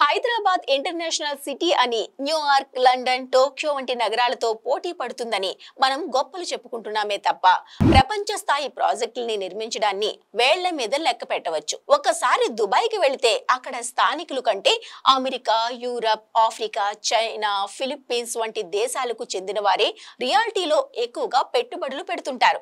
Hyderabad international city అని New York, London, Tokyo వంటి నగరాలతో పోటీ పడుతుందని మనం గొప్పలు చెప్పుకుంటున్నామే తప్ప ప్రపంచ స్థాయి ప్రాజెక్టుల్ని నిర్మించడాన్ని వేళ్ల మీద లెక్క పెట్టవచ్చు. ఒకసారి దుబాయ్కి వెళితే అక్కడ స్థానికులు కంటే America, Europe, Africa, China, Philippines వంటి దేశాలకు చెందిన వారే రియాలిటీలో ఎక్కువగా పెట్టుబడులు పెడుతుంటారు.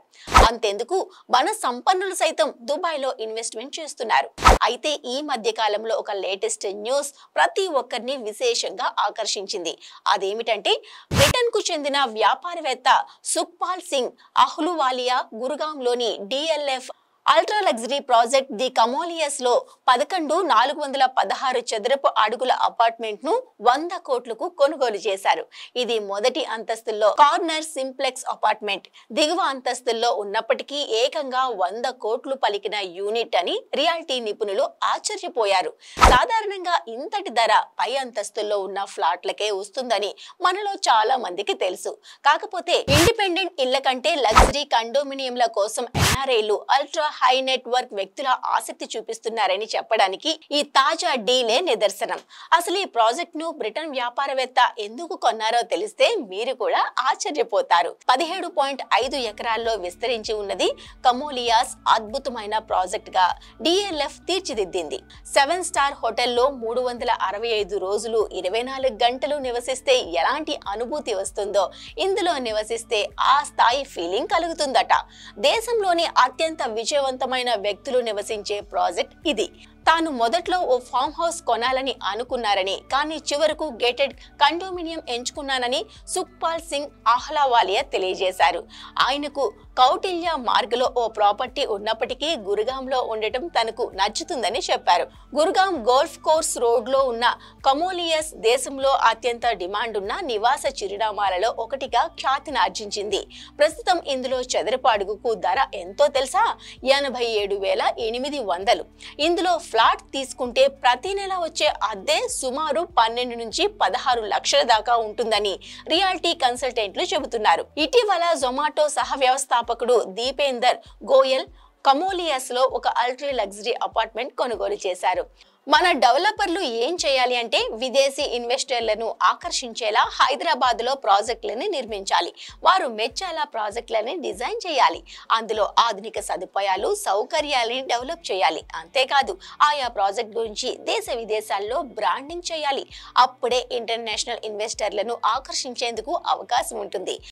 అంతెందుకు మన సంపన్నులు సైతం దుబాయ్లో ఇన్వెస్ట్మెంట్ చేస్తున్నారు. అయితే ఈ మధ్య కాలంలో ఒక లేటెస్ట్ న్యూస్ ప్రతి ఒక్కరిని విశేషంగా ఆకర్షించింది. అదేమిటంటే బ్రిటన్ కు చెందిన వ్యాపారవేత్త సుఖ్పాల్ సింగ్ అహ్లూవాలియా గురుగాంలోని DLF ultra luxury project the Camellias లో 11,416 చదరపు అడుగుల అపార్ట్మెంట్ ను 100 కోట్లకు కొనుగోలు చేశారు. ఇది మొదటి అంతస్తులో కార్నర్ సింప్లెక్స్ అపార్ట్మెంట్. దిగువ అంతస్తుల్లో ఉన్నప్పటికీ ఏకంగా 100 కోట్లు పలికిన యూనిట్ అని రియాలిటీ నిపుణులు ఆశ్చర్యపోయారు. సాధారణంగా ఇంతటి ధర పై అంతస్తుల్లో ఉన్న ఫ్లాట్లకే వస్తుందని మనలో చాలా మందికి తెలుసు. కాకపోతే ఇండిపెండెంట్ ఇళ్ల కంటే లగ్జరీ కండోమినియంల కోసం NRAలు అల్ట్రా హై నెట్వర్క్ వ్యక్తుల ఆసక్తి చూపిస్తున్నారని చెప్పడానికి ఈ తాజా డీలే నిదర్శనం. అసలు ఈ ప్రాజెక్ట్ ను బ్రిటన్ వ్యాపారవేత్త ఎందుకు కొన్నారో తెలిస్తే మీరు కూడా ఆశ్చర్యపోతారు. 17.5 ఎకరాల్లో విస్తరించి ఉన్నది కమోలియాస్ అద్భుతమైన ప్రాజెక్ట్ గా DLF తీర్చిదిద్దింది. 7 స్టార్ హోటల్లో 365 రోజులు 24 గంటలు నివసిస్తే ఎలాంటి అనుభూతి వస్తుందో ఇందులో నివసిస్తే ఆ స్థాయి ఫీలింగ్ కలుగుతుందట. దేశంలోని అత్యంత విజయవంతమైన వ్యక్తులు నివసించే ప్రాజెక్ట్ ఇది. తాను మొదట్లో ఓ ఫామ్ హౌస్ కొనాలని అనుకున్నారని, కానీ చివరకు గేటెడ్ కండోమినియం ఎంచుకున్నానని సుఖ్పాల్ సింగ్ అహ్లూవాలియా తెలియజేశారు. ఆయనకు కౌటిల్య మార్గ్లో ఓ ప్రాపర్టీ ఉన్నప్పటికీ గురుగాంలో ఉండటం తనకు నచ్చుతుందని చెప్పారు. గురుగాం గోల్ఫ్ కోర్స్ రోడ్ లో ఉన్న కమోలియస్ దేశంలో అత్యంత డిమాండ్ ఉన్న నివాస చిరునామాలలో ఒకటిగా ఖ్యాతిని ఆర్జించింది. ప్రస్తుతం ఇందులో చదరపు అడుగుకు ధర ఎంతో తెలుసా? 87,800. ఇందులో ఫ్లాట్ తీసుకుంటే ప్రతి నెల వచ్చే అద్దె సుమారు 12 నుంచి 16 లక్షల దాకా ఉంటుందని రియాలిటీ కన్సల్టెంట్లు చెబుతున్నారు. ఇటీవల జొమాటో సహ వ్యవస్థాపకుడు దీపేందర్ గోయల్ కమోలియస్ లో ఒక అల్ట్రా లగ్జరీ అపార్ట్మెంట్ కొనుగోలు చేశారు. మన డెవలపర్లు ఏం చేయాలి అంటే విదేశీ ఇన్వెస్టర్లను ఆకర్షించేలా హైదరాబాద్ లో ప్రాజెక్టులను నిర్మించాలి. వారు మెచ్చేలా ప్రాజెక్టులను డిజైన్ చేయాలి. అందులో ఆధునిక సదుపాయాలు, సౌకర్యాలని డెవలప్ చేయాలి. అంతేకాదు ఆయా ప్రాజెక్ట్ గురించి దేశ విదేశాల్లో బ్రాండింగ్ చేయాలి. అప్పుడే ఇంటర్నేషనల్ ఇన్వెస్టర్లను ఆకర్షించేందుకు అవకాశం ఉంటుంది.